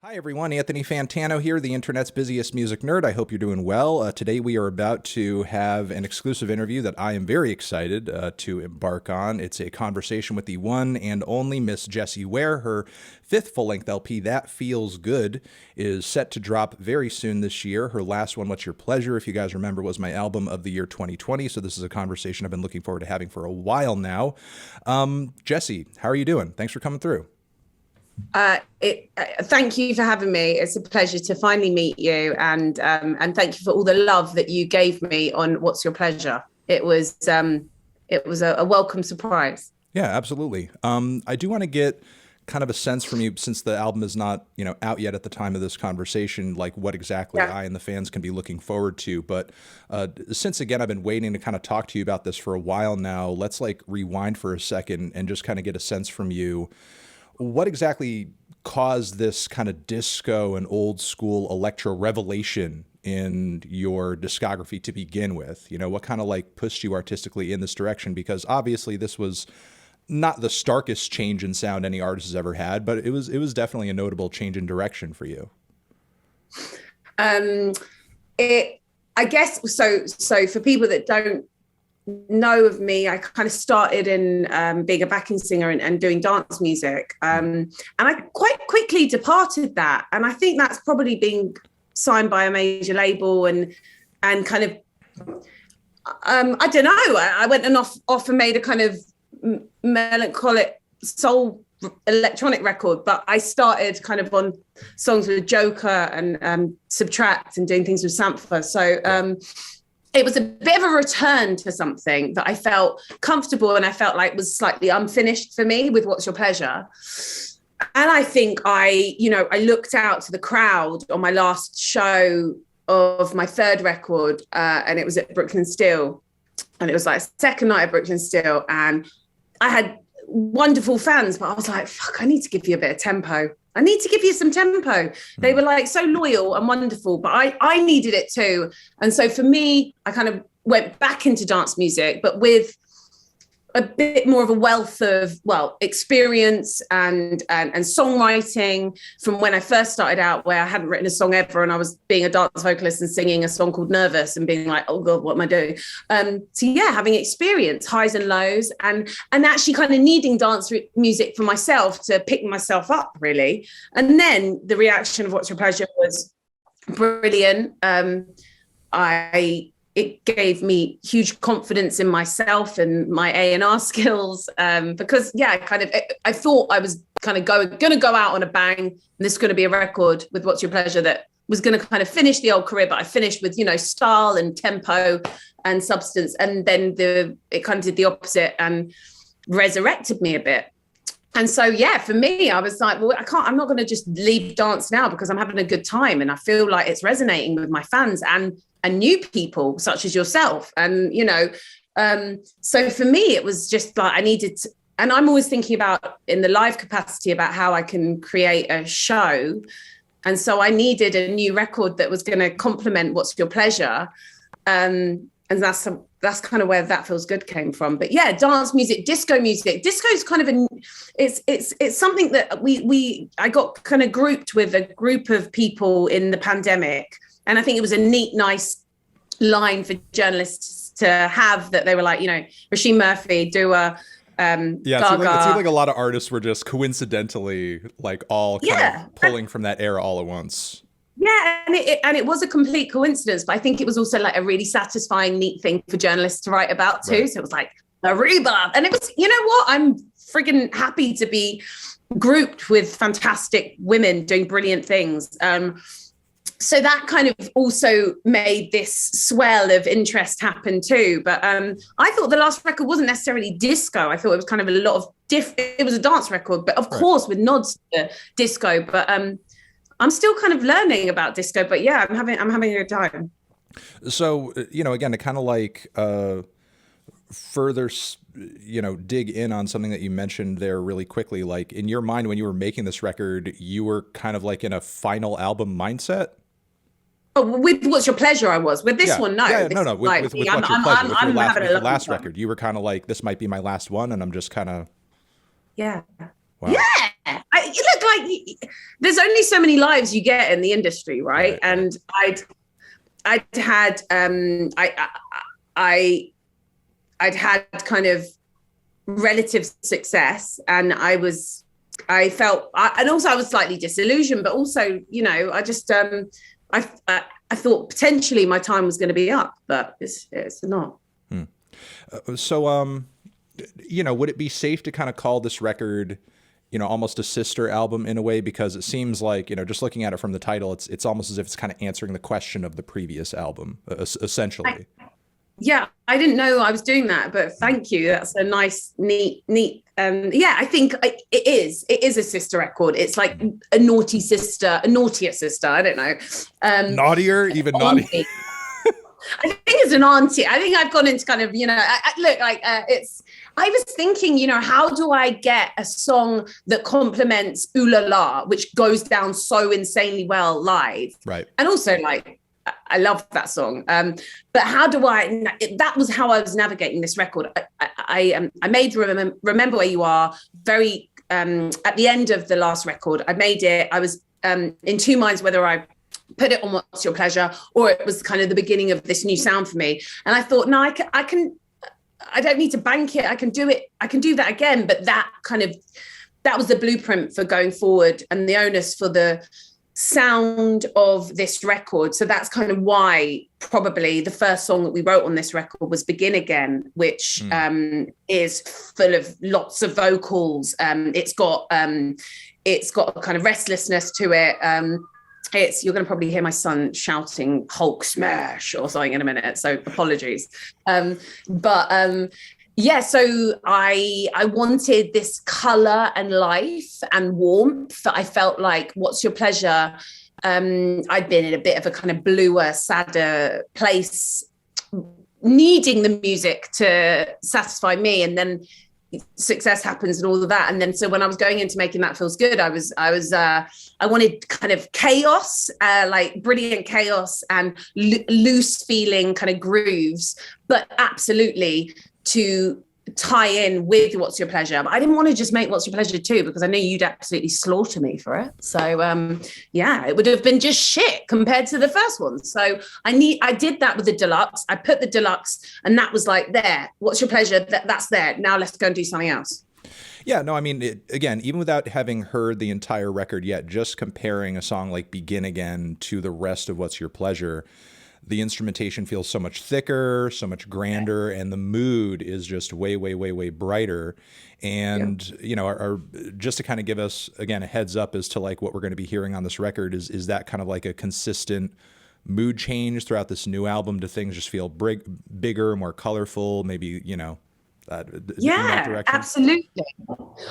Hi everyone, Anthony Fantano here, the internet's busiest music nerd. I hope you're doing well. Today we are about to have an exclusive interview that I am very excited to embark on. It's a conversation with the one and only Miss Jessie Ware. Her fifth full-length LP, That Feels Good, is set to drop very soon this year. Her last one, What's Your Pleasure, if you guys remember, was my album of the year 2020, so this is a conversation I've been looking forward to having for a while now. Jessie, how are you doing? Thanks for coming through. Thank you for having me. It's a pleasure to finally meet you, and thank you for all the love that you gave me on What's Your Pleasure. It was a welcome surprise. Yeah, absolutely. I do want to get kind of a sense from you, since the album is not out yet at the time of this conversation, like what exactly I and the fans can be looking forward to. But since again I've been waiting to kind of talk to you about this for a while now, let's like rewind for a second and just kind of get a sense from you. What exactly caused this kind of disco and old school electro revelation in your discography to begin with? What kind of like pushed you artistically in this direction? Because obviously this was not the starkest change in sound any artist has ever had, but it was definitely a notable change in direction for you. I guess so. So for people that don't know of me, I kind of started in being a backing singer and doing dance music, and I quite quickly departed that, and I think that's probably being signed by a major label and kind of I don't know, I went and off and made a kind of melancholic soul electronic record, but I started kind of on songs with Joker and Subtract and doing things with Sampler, so it was a bit of a return to something that I felt comfortable and I felt like was slightly unfinished for me with What's Your Pleasure. And I think I looked out to the crowd on my last show of my third record, and it was at Brooklyn Steel. And it was like second night at Brooklyn Steel. And I had wonderful fans, but I was like, fuck, I need to give you a bit of tempo. I need to give you some tempo. They were like so loyal and wonderful, but I needed it too. And so for me, I kind of went back into dance music, but with a bit more of a wealth of, experience and songwriting from when I first started out, where I hadn't written a song ever. And I was being a dance vocalist and singing a song called Nervous and being like, oh God, what am I doing? So yeah, having experience, highs and lows, and actually kind of needing dance music for myself to pick myself up, really. And then the reaction of What's Your Pleasure was brilliant. It gave me huge confidence in myself and my A&R skills, because I thought I was kind of going to go out on a bang, and this is going to be a record with What's Your Pleasure that was going to kind of finish the old career, but I finished with style and tempo and substance, and then it kind of did the opposite and resurrected me a bit. And so, yeah, for me, I was like, well, I'm not going to just leave dance now because I'm having a good time. And I feel like it's resonating with my fans and new people such as yourself. And, so for me, it was just like I needed to, and I'm always thinking about in the live capacity about how I can create a show. And so I needed a new record that was going to complement What's Your Pleasure. And that's kind of where That Feels Good came from. But yeah, dance music, disco music. Disco is kind of it's something that I got kind of grouped with a group of people in the pandemic. And I think it was a neat, nice line for journalists to have, that they were like, Rasheen Murphy, Dua, Gaga. It seemed like a lot of artists were just coincidentally like all kind of pulling from that era all at once. Yeah, and it was a complete coincidence, but I think it was also like a really satisfying, neat thing for journalists to write about too. Right. So it was like a rebirth, and it was, I'm friggin' happy to be grouped with fantastic women doing brilliant things. So that kind of also made this swell of interest happen too. But I thought the last record wasn't necessarily disco. I thought it was kind of a lot of it was a dance record, but of course with nods to disco. But I'm still kind of learning about disco. But yeah, I'm having a good time. So again, to kind of like further dig in on something that you mentioned there really quickly, like in your mind when you were making this record, you were kind of like in a final album mindset. Oh, with What's Your Pleasure, I was. With this one, no. Yeah, no. With What's Your Pleasure, with your last record, you were kind of like, this might be my last one, and I'm just kind of... Yeah. Wow. Yeah! look, like, there's only so many lives you get in the industry, right? And I'd had I'd had kind of relative success, and I felt, and also I was slightly disillusioned, but also, you know, I just I thought potentially my time was going to be up, but it's not. So, you know, would it be safe to kind of call this record, you know, almost a sister album in a way? Because it seems like, you know, just looking at it from the title, it's almost as if it's kind of answering the question of the previous album, essentially. I didn't know I was doing that, but thank you. That's a nice, neat. Yeah, I think it is a sister record. It's like a naughty sister, a naughtier sister. I don't know. Naughtier, even naughty. I think it's an auntie. I think I've gone into kind of, you know, I was thinking, you know, how do I get a song that complements Ooh La La, which goes down so insanely well live? Right. And also, like, I love that song. But how do that was how I was navigating this record. I made Remember Where You Are very, at the end of the last record, I made it. I was in two minds whether I put it on What's Your Pleasure or it was kind of the beginning of this new sound for me. And I thought, no, I don't need to bank it. I can do it. I can do that again. But that was the blueprint for going forward and the onus for the sound of this record. So that's kind of why probably the first song that we wrote on this record was Begin Again, which is full of lots of vocals. It's got a kind of restlessness to it. You're going to probably hear my son shouting Hulk smash or something in a minute, so apologies. Yeah, so I wanted this color and life and warmth. I felt like What's Your Pleasure? I'd been in a bit of a kind of bluer, sadder place, needing the music to satisfy me, and then success happens and all of that. And then so when I was going into making That Feels Good, I wanted kind of chaos, like brilliant chaos and loose feeling kind of grooves, but absolutely to tie in with What's Your Pleasure. But I didn't want to just make What's Your Pleasure too, because I knew you'd absolutely slaughter me for it. So yeah, it would have been just shit compared to the first one. So I did that with the deluxe. I put the deluxe and that was like, there, What's Your Pleasure? That's there. Now let's go and do something else. Yeah, no, I mean, again, even without having heard the entire record yet, just comparing a song like Begin Again to the rest of What's Your Pleasure, the instrumentation feels so much thicker, so much grander, and the mood is just way, way, way, way brighter. And, you know, just to kind of give us, again, a heads up as to like what we're going to be hearing on this record, is that kind of like a consistent mood change throughout this new album? Do things just feel bigger, more colorful, maybe, you know, yeah, absolutely.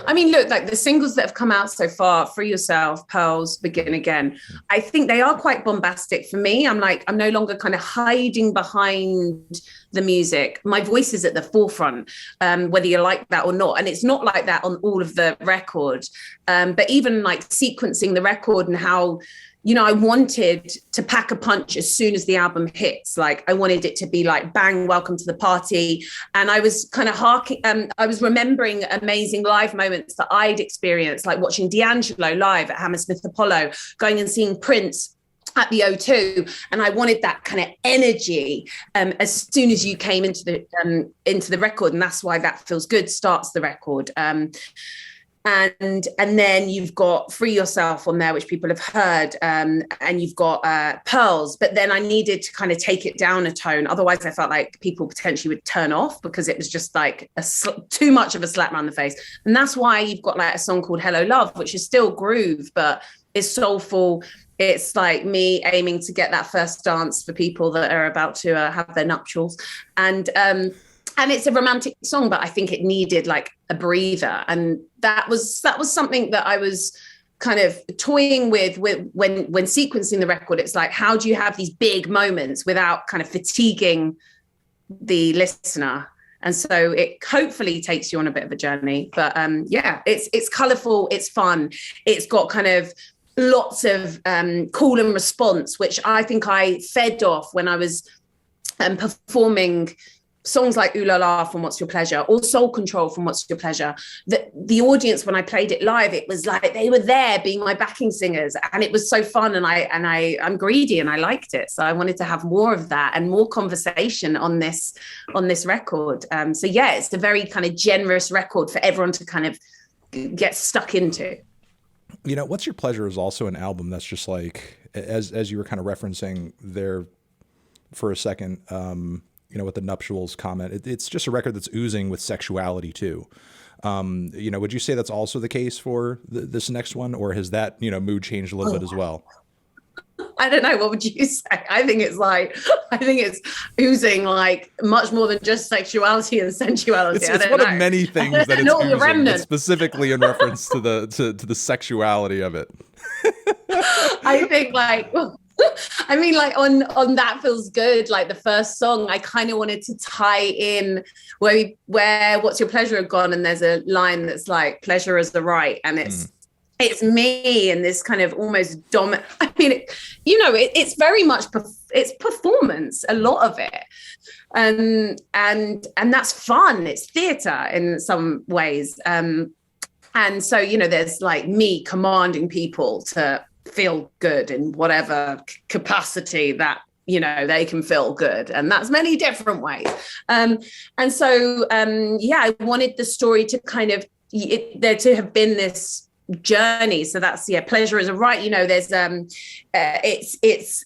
I mean, look, like the singles that have come out so far, Free Yourself, Pearls, Begin Again, I think they are quite bombastic for me. I'm no longer kind of hiding behind the music. My voice is at the forefront, whether you like that or not. And it's not like that on all of the record. But even like sequencing the record and how, you know, I wanted to pack a punch as soon as the album hits. Like I wanted it to be like, bang, welcome to the party. And I was kind of I was remembering amazing live moments that I'd experienced, like watching D'Angelo live at Hammersmith Apollo, going and seeing Prince at the O2. And I wanted that kind of energy as soon as you came into the record. And that's why That Feels Good starts the record. And then you've got Free Yourself on there, which people have heard, and you've got Pearls. But then I needed to kind of take it down a tone. Otherwise, I felt like people potentially would turn off because it was just like too much of a slap around the face. And that's why you've got like a song called Hello Love, which is still groove, but it's soulful. It's like me aiming to get that first dance for people that are about to have their nuptials. And it's a romantic song, but I think it needed like a breather. And that was something that I was kind of toying with when sequencing the record. It's like, how do you have these big moments without kind of fatiguing the listener? And so it hopefully takes you on a bit of a journey. But yeah, it's colorful, it's fun. It's got kind of lots of call and response, which I think I fed off when I was performing songs like Ooh La La from What's Your Pleasure, or Soul Control from What's Your Pleasure, the audience, when I played it live, it was like they were there being my backing singers, and it was so fun. And I'm greedy and I liked it, so I wanted to have more of that and more conversation on this record. So yeah, it's a very kind of generous record for everyone to kind of get stuck into. You know, What's Your Pleasure is also an album that's just like, as you were kind of referencing there for a second, you know, with the nuptials comment, it's just a record that's oozing with sexuality too. You know, would you say that's also the case for this next one, or has that, you know, mood changed a little bit as well? I don't know. What would you say? I think it's oozing like much more than just sexuality and sensuality. It's one of many things that it's oozing, but specifically in reference to the sexuality of it. I think like, I mean, like on That Feels Good, like the first song, I kind of wanted to tie in where What's Your Pleasure had gone, and there's a line that's like, pleasure is the right, and it's me and this kind of almost dominant. I mean, it's very much it's performance, a lot of it, and that's fun. It's theater in some ways, and so there's like me commanding people to feel good in whatever capacity that they can feel good, and that's many different ways. And so I wanted the story to kind of there to have been this journey. So that's pleasure is a right. There's it's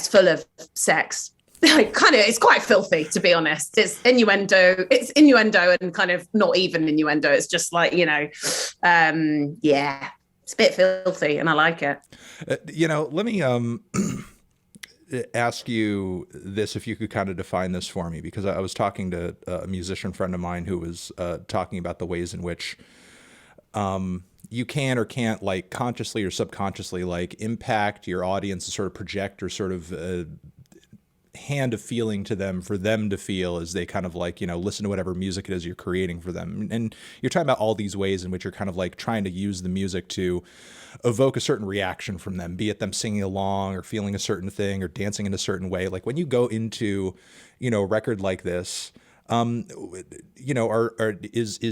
full of sex. It's quite filthy, to be honest. It's innuendo and kind of not even innuendo. It's just like it's a bit filthy, and I like it. Let me ask you this, if you could kind of define this for me, because I was talking to a musician friend of mine who was talking about the ways in which you can or can't, like, consciously or subconsciously, like, impact your audience and sort of project or sort of hand a feeling to them for them to feel as they kind of like, listen to whatever music it is you're creating for them. And you're talking about all these ways in which you're kind of like trying to use the music to evoke a certain reaction from them, be it them singing along or feeling a certain thing or dancing in a certain way. Like when you go into, a record like this, is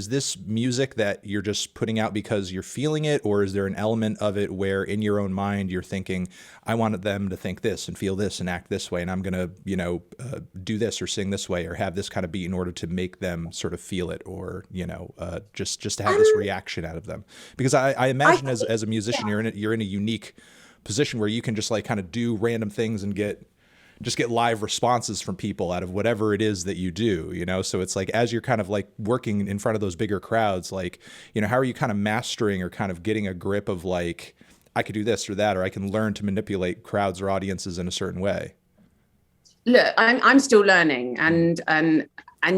this music that you're just putting out because you're feeling it, or is there an element of it where in your own mind you're thinking, I wanted them to think this and feel this and act this way, and I'm gonna do this or sing this way or have this kind of beat in order to make them sort of feel it, or just to have this reaction out of them? Because I imagine as a musician, you're in a unique position where you can just like kind of do random things and get live responses from people out of whatever it is that you do, So it's like, as you're kind of like working in front of those bigger crowds, like, how are you kind of mastering or kind of getting a grip of like, I could do this or that, or I can learn to manipulate crowds or audiences in a certain way? Look, I'm still learning, and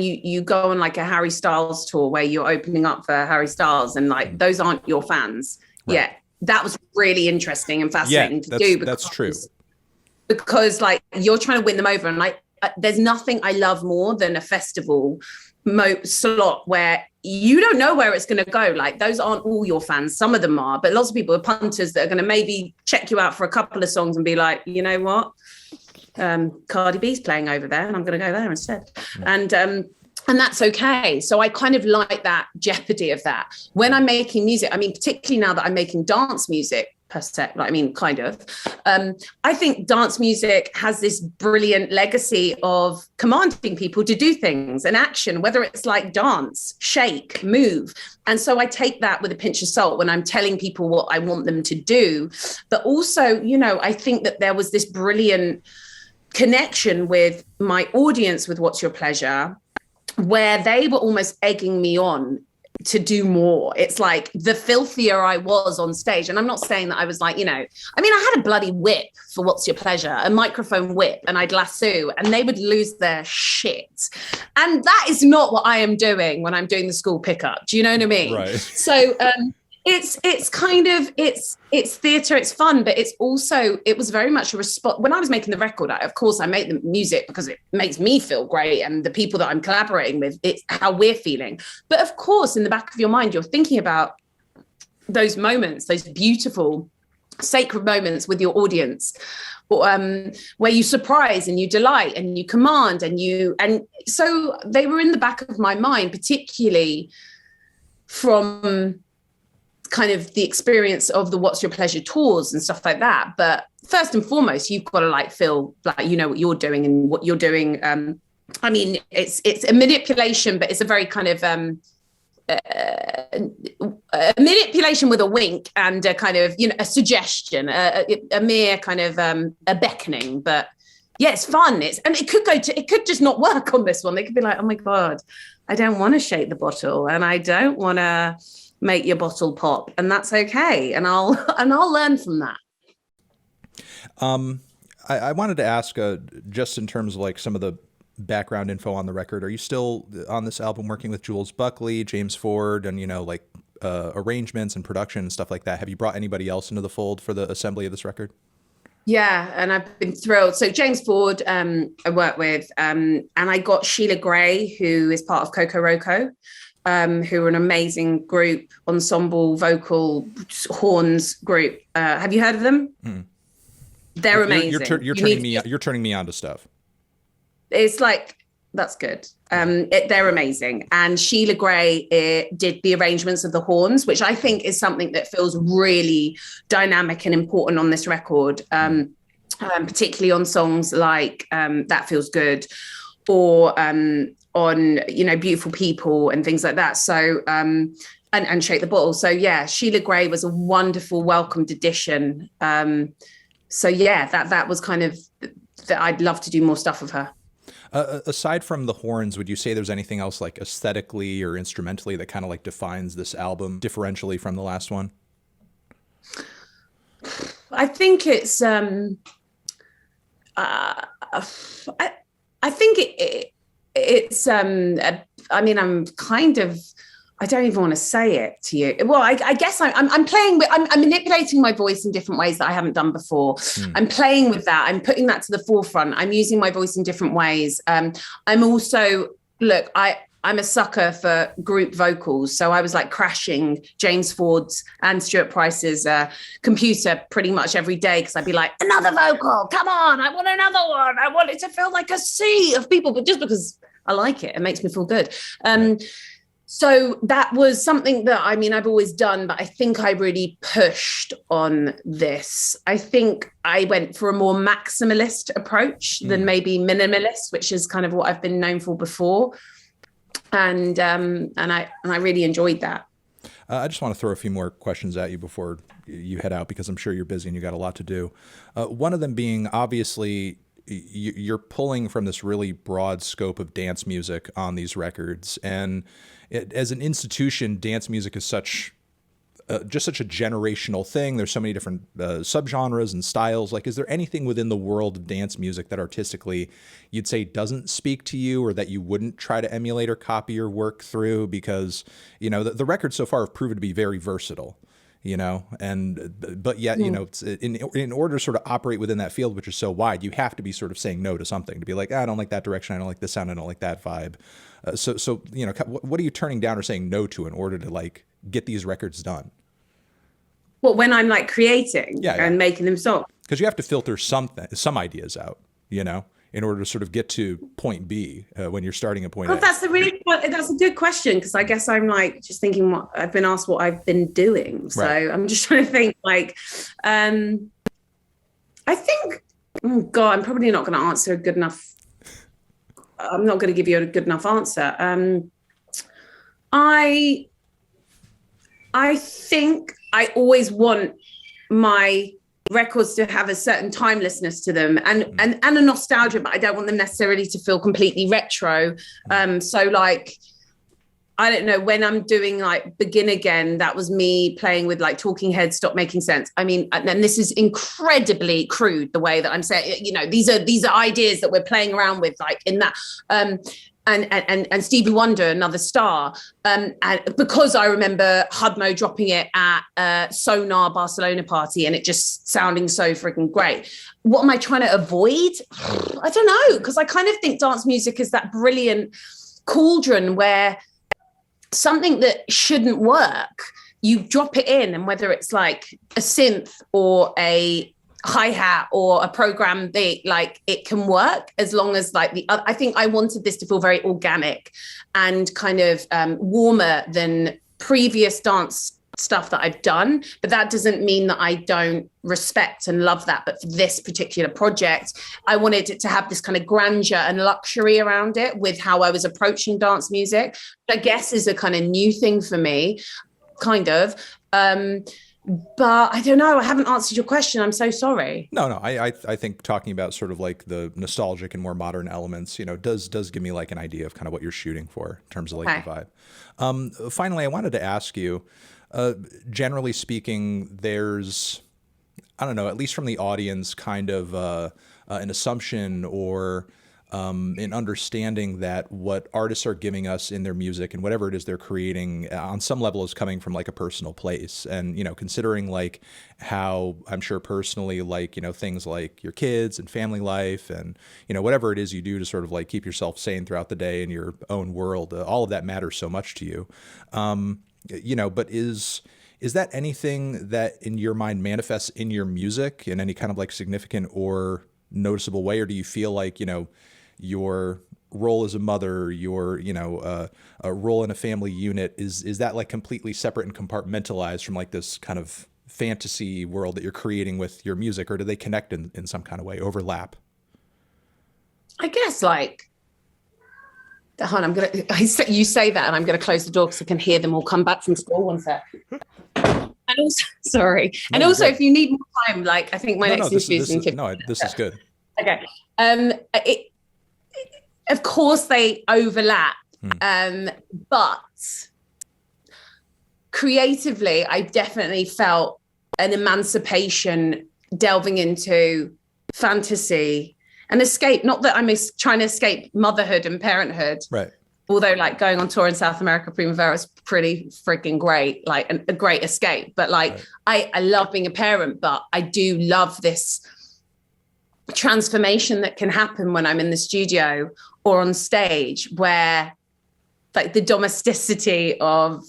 you go on like a Harry Styles tour where you're opening up for Harry Styles, and like those aren't your fans. Right. Yeah. That was really interesting and fascinating to do. That's true. Because like you're trying to win them over, and like there's nothing I love more than a festival slot where you don't know where it's going to go. Like those aren't all your fans, some of them are, but lots of people are punters that are going to maybe check you out for a couple of songs and be like, you know what, Cardi B's playing over there and I'm going to go there instead. Yeah. And that's okay. So I kind of like that jeopardy of that when I'm making music. I mean, particularly now that I'm making dance music, per se, kind of. I think dance music has this brilliant legacy of commanding people to do things and action, whether it's like dance, shake, move. And so I take that with a pinch of salt when I'm telling people what I want them to do. But also, I think that there was this brilliant connection with my audience with What's Your Pleasure, where they were almost egging me on to do more. It's like the filthier I was on stage. And I'm not saying that I was like, I had a bloody whip for What's Your Pleasure, a microphone whip, and I'd lasso, and they would lose their shit. And that is not what I am doing when I'm doing the school pickup. Do you know what I mean? Right. So it's kind of, it's theater, it's fun, but it was very much a response. When I was making the record, of course I make the music because it makes me feel great, and the people that I'm collaborating with, it's how we're feeling. But of course, in the back of your mind, you're thinking about those moments, those beautiful, sacred moments with your audience where you surprise and you delight and you command and so they were in the back of my mind, particularly from kind of the experience of the What's Your Pleasure tours and stuff like that. But first and foremost, you've got to like feel like you know what you're doing and what you're doing. I mean, it's a manipulation, but it's a very kind of a manipulation with a wink and a kind of, you know, a suggestion, a mere kind of a beckoning. But yeah, it's fun. And it could just not work on this one. They could be like, oh my God, I don't want to shake the bottle and I don't want to make your bottle pop, and that's okay. And I'll learn from that. I wanted to ask, just in terms of like some of the background info on the record, are you still on this album working with Jules Buckley, James Ford, and, you know, like arrangements and production and stuff like that? Have you brought anybody else into the fold for the assembly of this record? Yeah, and I've been thrilled. So James Ford, I work with, and I got Sheila Gray, who is part of Coco Roco, who are an amazing group, ensemble, vocal, horns group. Have you heard of them? Mm. They're amazing. You're turning me on to stuff. It's like, that's good. They're amazing. And Sheila Gray did the arrangements of the horns, which I think is something that feels really dynamic and important on this record, particularly on songs like That Feels Good, or on, you know, Beautiful People and things like that. So, and Shake the Bottle. So yeah, Sheila Gray was a wonderful, welcomed addition. So yeah, that was kind of, that I'd love to do more stuff with her. Aside from the horns, would you say there's anything else like aesthetically or instrumentally that kind of like defines this album differentially from the last one? I think it's, I think it's, I mean, I'm kind of, I don't even want to say it to you. Well, I guess I'm playing with, I'm manipulating my voice in different ways that I haven't done before. I'm playing with that. I'm putting that to the forefront. I'm using my voice in different ways. I'm also, look, I'm a sucker for group vocals. So I was like crashing James Ford's and Stuart Price's computer pretty much every day, because I'd be like, another vocal, come on, I want another one. I want it to feel like a sea of people, but just because I like it, it makes me feel good. So that was something that, I mean, I've always done, but I think I really pushed on this. I think I went for a more maximalist approach than maybe minimalist, which is kind of what I've been known for before. And I really enjoyed that. I just want to throw a few more questions at you before you head out, because I'm sure you're busy and you got a lot to do. One of them being, obviously, you're pulling from this really broad scope of dance music on these records. And as an institution, dance music is just such a generational thing. There's so many different subgenres and styles. Like, is there anything within the world of dance music that artistically you'd say doesn't speak to you, or that you wouldn't try to emulate or copy or work through? Because, you know, the records so far have proven to be very versatile, you know, but yet, you know, it's in order to sort of operate within that field, which is so wide, you have to be sort of saying no to something, to be like, I don't like that direction. I don't like this sound. I don't like that vibe. So, you know, what are you turning down or saying no to in order to like get these records done? Well, when I'm like creating and making them songs, because you have to filter some ideas out, you know, in order to sort of get to point B when you're starting at point A. That's a good question, because I guess I'm like just thinking what I've been asked, what I've been doing. So I'm just trying to think like, I think, oh God, I'm probably not going to answer a good enough. I'm not going to give you a good enough answer. I think I always want my records to have a certain timelessness to them and a nostalgia, but I don't want them necessarily to feel completely retro. So like, I don't know, when I'm doing like Begin Again, that was me playing with like Talking Heads, Stop Making Sense. I mean, and this is incredibly crude, the way that I'm saying, you know, these are ideas that we're playing around with, like in that, and Stevie Wonder, Another Star. And because I remember Hudmo dropping it at Sonar Barcelona party and it just sounding so freaking great. What am I trying to avoid? I don't know, because I kind of think dance music is that brilliant cauldron where something that shouldn't work, you drop it in, and whether it's like a synth or a hi-hat or a program, it can work as long as I think I wanted this to feel very organic and kind of warmer than previous dance stuff that I've done, but that doesn't mean that I don't respect and love that. But for this particular project, I wanted it to have this kind of grandeur and luxury around it with how I was approaching dance music, which I guess is a kind of new thing for me, kind of. But I don't know. I haven't answered your question. I'm so sorry. No. I think talking about sort of like the nostalgic and more modern elements, does give me like an idea of kind of what you're shooting for in terms of like the vibe. Finally, I wanted to ask you, generally speaking, there's, I don't know, at least from the audience, kind of an assumption or an understanding that what artists are giving us in their music and whatever it is they're creating on some level is coming from like a personal place. And, considering like how I'm sure personally, like, things like your kids and family life and, whatever it is you do to sort of like keep yourself sane throughout the day in your own world, all of that matters so much to you. But is that anything that in your mind manifests in your music in any kind of like significant or noticeable way? Or do you feel like, your role as a mother, your, a role in a family unit, is that like completely separate and compartmentalized from like this kind of fantasy world that you're creating with your music, or do they connect in some kind of way, overlap? I guess like, hold on, you say that and I'm going to close the door because I can hear them all come back from school. One sec. And also, sorry. No, and also, if you need more time, like I think my next interview is in 15 minutes. No, this is good. Okay. Of course they overlap, but creatively, I definitely felt an emancipation delving into fantasy and escape. Not that I'm trying to escape motherhood and parenthood. Right. Although like going on tour in South America Primavera is pretty freaking great, like a great escape. But like, right. I love being a parent, but I do love this transformation that can happen when I'm in the studio or on stage, where like the domesticity of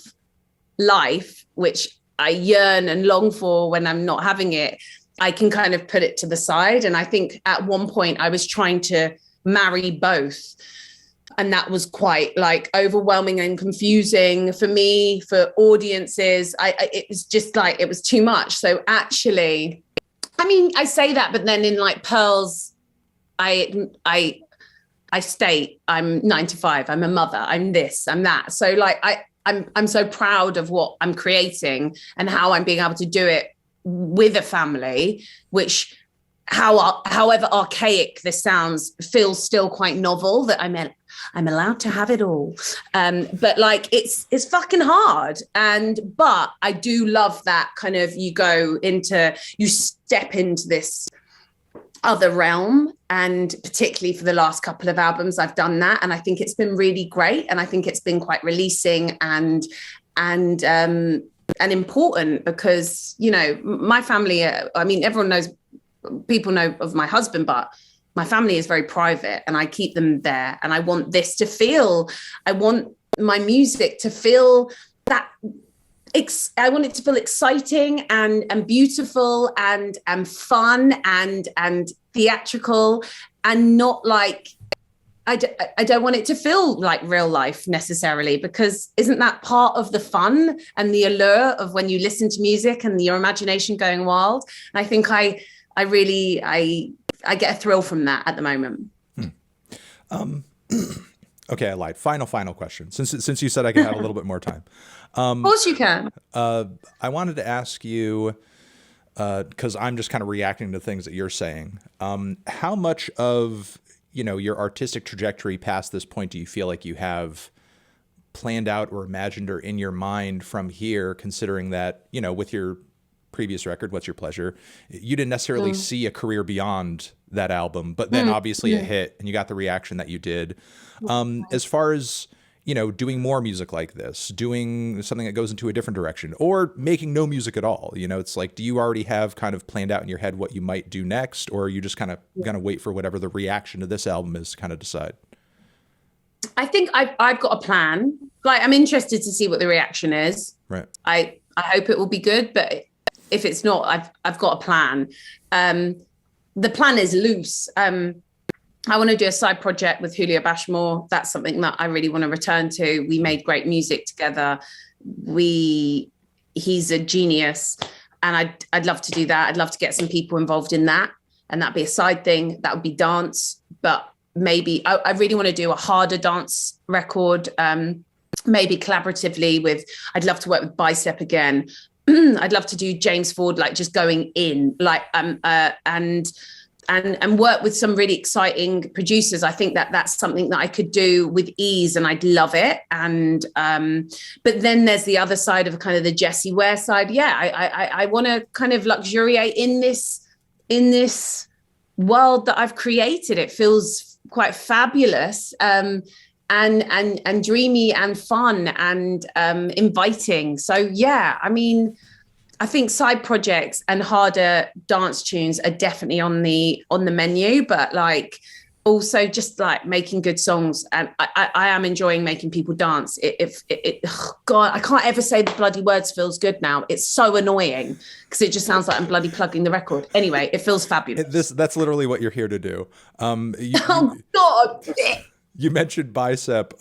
life, which I yearn and long for when I'm not having it, I can kind of put it to the side. And I think at one point I was trying to marry both. And that was quite like overwhelming and confusing for me, for audiences. It was just like, it was too much. So actually, I mean, I say that, but then in like Pearls, I state I'm 9 to 5, I'm a mother, I'm this, I'm that. So like, I'm so proud of what I'm creating and how I'm being able to do it with a family, which however archaic this sounds, feels still quite novel that I'm allowed to have it all. But like, it's fucking hard. But I do love that kind of, you step into this other realm. And particularly for the last couple of albums, I've done that. And I think it's been really great. And I think it's been quite releasing and important because, my family, I mean, everyone knows, people know of my husband, but my family is very private and I keep them there. And I want I want my music to feel that, I want it to feel exciting and beautiful and fun and theatrical, and not like, I don't want it to feel like real life necessarily, because isn't that part of the fun and the allure of when you listen to music and your imagination going wild? And I think I get a thrill from that at the moment. Okay, I lied. Final question. Since you said I could have a little bit more time. Of course you can. I wanted to ask you, because I'm just kind of reacting to things that you're saying. How much of your artistic trajectory past this point do you feel like you have planned out or imagined or in your mind from here, considering that, with your previous record, What's Your Pleasure, you didn't necessarily see a career beyond that album, but then obviously it hit and you got the reaction that you did. As far as, doing more music like this, doing something that goes into a different direction, or making no music at all, it's like, do you already have kind of planned out in your head what you might do next, or are you just kind of going to wait for whatever the reaction to this album is to kind of decide? I think I've got a plan. Like, I'm interested to see what the reaction is. Right. I hope it will be good, but if it's not, I've got a plan. The plan is loose. I want to do a side project with Julio Bashmore. That's something that I really want to return to. We made great music together. He's a genius, and I'd love to do that. I'd love to get some people involved in that, and that'd be a side thing. That would be dance, but maybe I really want to do a harder dance record. Maybe collaboratively with. I'd love to work with Bicep again. I'd love to do James Ford, like just going in, like and work with some really exciting producers. I think that that's something that I could do with ease, and I'd love it. And but then there's the other side of kind of the Jessie Ware side. Yeah, I want to kind of luxuriate in this world that I've created. It feels quite fabulous. And dreamy and fun and inviting. So yeah, I mean, I think side projects and harder dance tunes are definitely on the menu, but like also just like making good songs. And I am enjoying making people dance. God, I can't ever say the bloody words feels good now. It's so annoying because it just sounds like I'm bloody plugging the record. Anyway, it feels fabulous. That's literally what you're here to do. Oh God. You mentioned Bicep,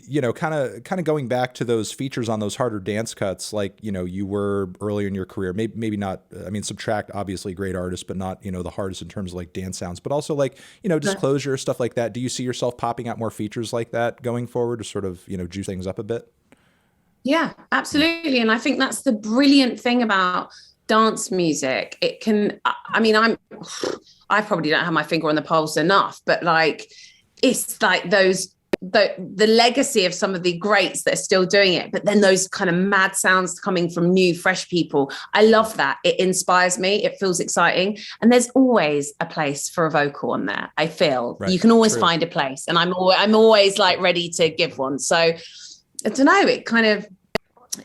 you know, kind of going back to those features on those harder dance cuts, like, you know, you were earlier in your career, maybe not, I mean, Subtract, obviously great artist, but not, you know, the hardest in terms of like dance sounds, but also like, you know, Disclosure, stuff like that. Do you see yourself popping out more features like that going forward to sort of, you know, juice things up a bit? Yeah, absolutely. And I think that's the brilliant thing about dance music. It can, I mean, I probably don't have my finger on the pulse enough, but like, it's like the legacy of some of the greats that are still doing it, but then those kind of mad sounds coming from new, fresh people. I love that. It inspires me. It feels exciting. And there's always a place for a vocal on there. I feel you can always find a place, and I'm always like ready to give one. So I don't know.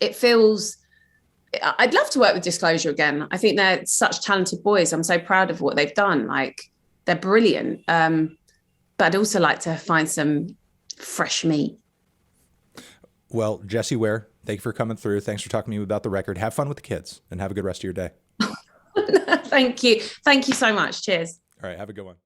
It feels. I'd love to work with Disclosure again. I think they're such talented boys. I'm so proud of what they've done. Like, they're brilliant. But I'd also like to find some fresh meat. Well, Jessie Ware, thank you for coming through. Thanks for talking to me about the record. Have fun with the kids and have a good rest of your day. Thank you. Thank you so much. Cheers. All right. Have a good one.